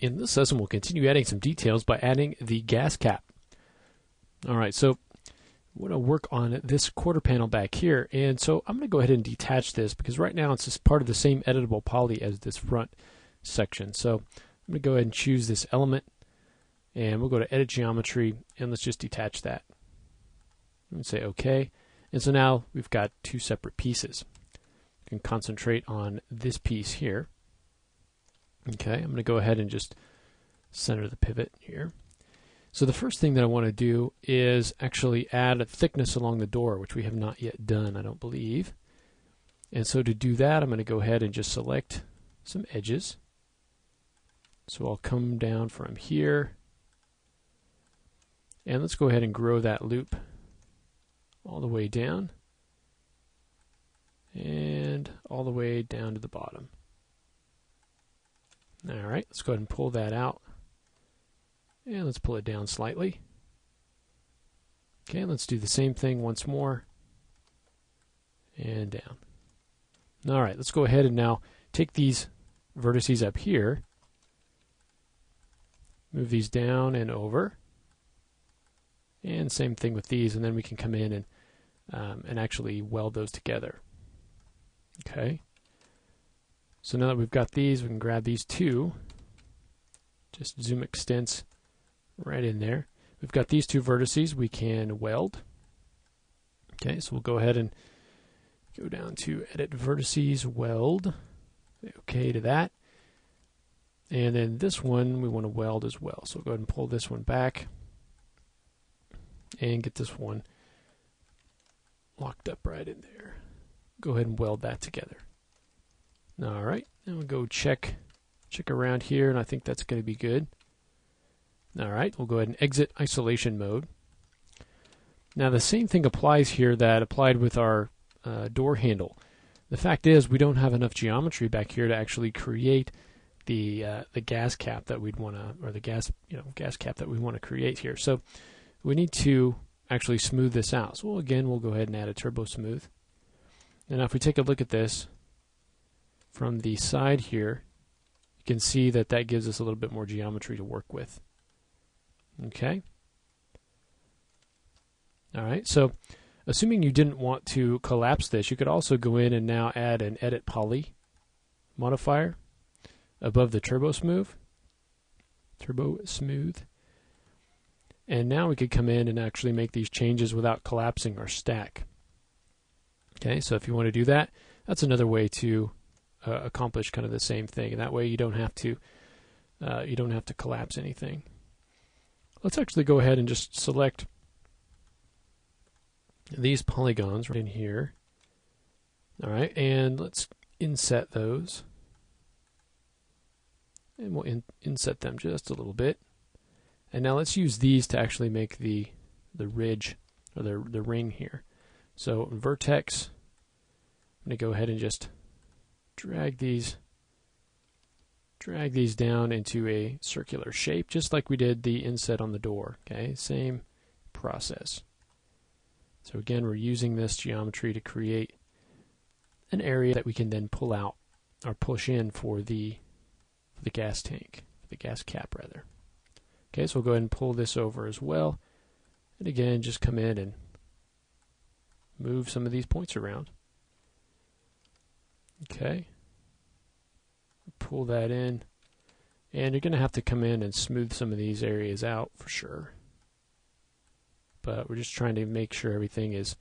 In this lesson, we'll continue adding some details by adding the gas cap. Alright, so we're going to work on this quarter panel back here, and so I'm going to go ahead and detach this because right now it's just part of the same editable poly as this front section. So I'm going to go ahead and choose this element, and we'll go to Edit Geometry, and let's just detach that. And say OK. And so now we've got two separate pieces. We can concentrate on this piece here. Okay, I'm going to go ahead and just center the pivot here. So the first thing that I want to do is actually add a thickness along the door, which we have not yet done, I don't believe. And so to do that, I'm going to go ahead and just select some edges. So I'll come down from here, and let's go ahead and grow that loop all the way down and all the way down to the bottom. Alright, let's go ahead and pull that out, and let's pull it down slightly. Okay, let's do the same thing once more, and down. Alright, let's go ahead and now take these vertices up here, move these down and over, and same thing with these, and then we can come in and actually weld those together. Okay. So now that we've got these, we can grab these two, just zoom extents right in there. We've got these two vertices we can weld. Okay, so we'll go ahead and go down to Edit Vertices, Weld. Okay to that. And then this one we want to weld as well. So we'll go ahead and pull this one back and get this one locked up right in there. Go ahead and weld that together. Alright, and we'll go check around here, and I think that's going to be good. Alright, we'll go ahead and exit isolation mode. Now the same thing applies here that applied with our door handle. The fact is we don't have enough geometry back here to actually create the gas cap that we'd want to, or the gas cap that we want to create here. So we need to actually smooth this out. So we'll go ahead and add a turbo smooth. And now if we take a look at this from the side here, you can see that that gives us a little bit more geometry to work with. Okay. Alright, so assuming you didn't want to collapse this, you could also go in and now add an Edit Poly modifier above the Turbo Smooth. And now we could come in and actually make these changes without collapsing our stack. Okay, so if you want to do that, that's another way to accomplish kind of the same thing, and that way you don't have to collapse anything. Let's actually go ahead and just select these polygons right in here. All right, and let's inset those, and we'll inset them just a little bit. And now let's use these to actually make the ridge or the ring here. So vertex, I'm going to go ahead and just drag these down into a circular shape, just like we did the inset on the door. Okay, same process. So again, we're using this geometry to create an area that we can then pull out or push in for the gas tank, the gas cap rather. Okay, so we'll go ahead and pull this over as well, and again, just come in and move some of these points around. Okay, pull that in, and you're going to have to come in and smooth some of these areas out for sure. But we're just trying to make sure everything is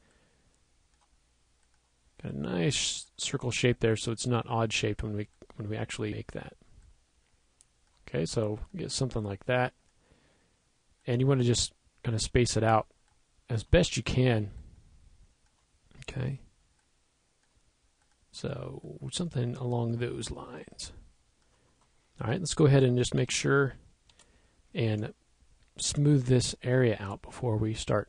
got a nice circle shape there, so it's not odd shaped when we actually make that. Okay, so get something like that, and you want to just kind of space it out as best you can. Okay. So something along those lines. Alright, let's go ahead and just make sure and smooth this area out before we start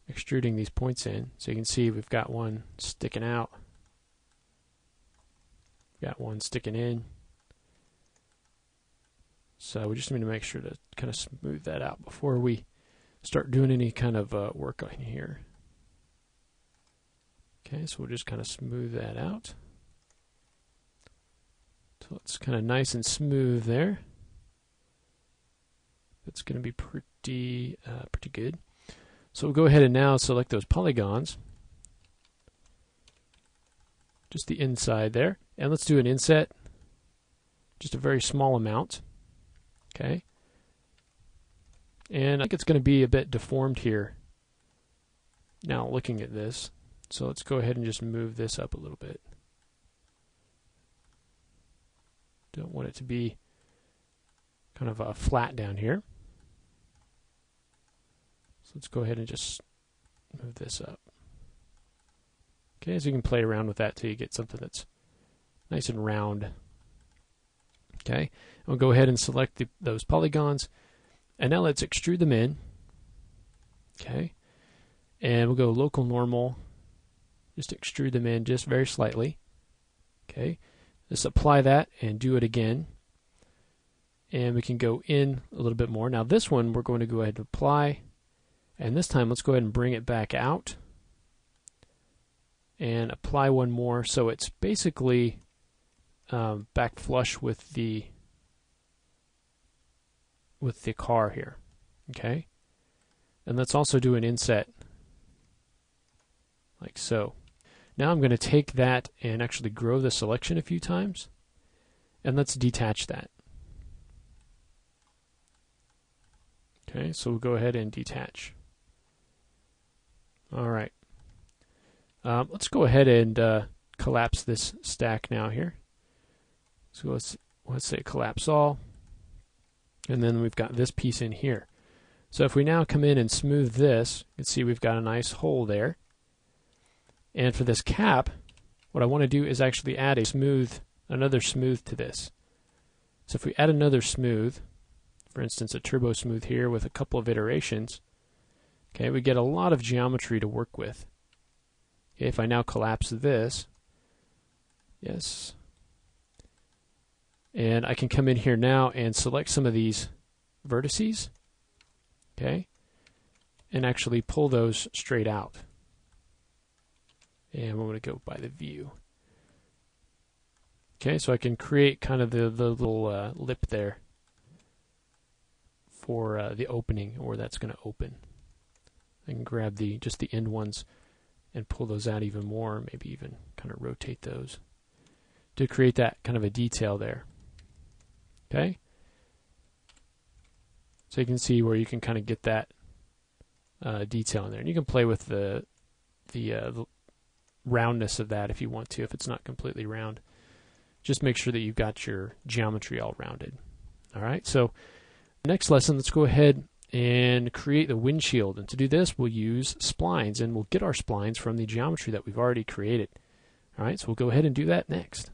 extruding these points in. So you can see we've got one sticking out, got one sticking in. So we just need to make sure to kind of smooth that out before we start doing any kind of work on here. Okay, so we'll just kind of smooth that out. So it's kind of nice and smooth there. It's going to be pretty good. So we'll go ahead and now select those polygons, just the inside there, and let's do an inset, just a very small amount. Okay, and I think it's going to be a bit deformed here now looking at this, so let's go ahead and just move this up a little bit. Don't want it to be kind of flat down here. So let's go ahead and just move this up. Okay, so you can play around with that till you get something that's nice and round. Okay, we'll go ahead and select those polygons, and now let's extrude them in. Okay, and we'll go local normal, just extrude them in just very slightly. Okay, let's apply that and do it again. And we can go in a little bit more. Now this one we're going to go ahead and apply, and this time let's go ahead and bring it back out and apply one more, so it's basically back flush with the car here. Okay, and let's also do an inset like so. Now I'm going to take that and actually grow the selection a few times, and let's detach that. Okay, so we'll go ahead and detach. All right. Let's go ahead and collapse this stack now here. So let's say collapse all, and then we've got this piece in here. So if we now come in and smooth this, you can see we've got a nice hole there. And for this cap, what I want to do is actually add another smooth to this. So if we add another smooth, for instance a turbo smooth here with a couple of iterations, okay, we get a lot of geometry to work with. Okay, if I now collapse this, yes, and I can come in here now and select some of these vertices, okay, and actually pull those straight out. And we're going to go by the view. Okay, so I can create kind of the little lip there for the opening, or that's going to open. I can grab just the end ones and pull those out even more, maybe even kind of rotate those to create that kind of a detail there. Okay, so you can see where you can kind of get that detail in there, and you can play with the roundness of that if you want to, if it's not completely round. Just make sure that you've got your geometry all rounded. All right, so next lesson, let's go ahead and create the windshield. And to do this, we'll use splines, and we'll get our splines from the geometry that we've already created. All right, so we'll go ahead and do that next.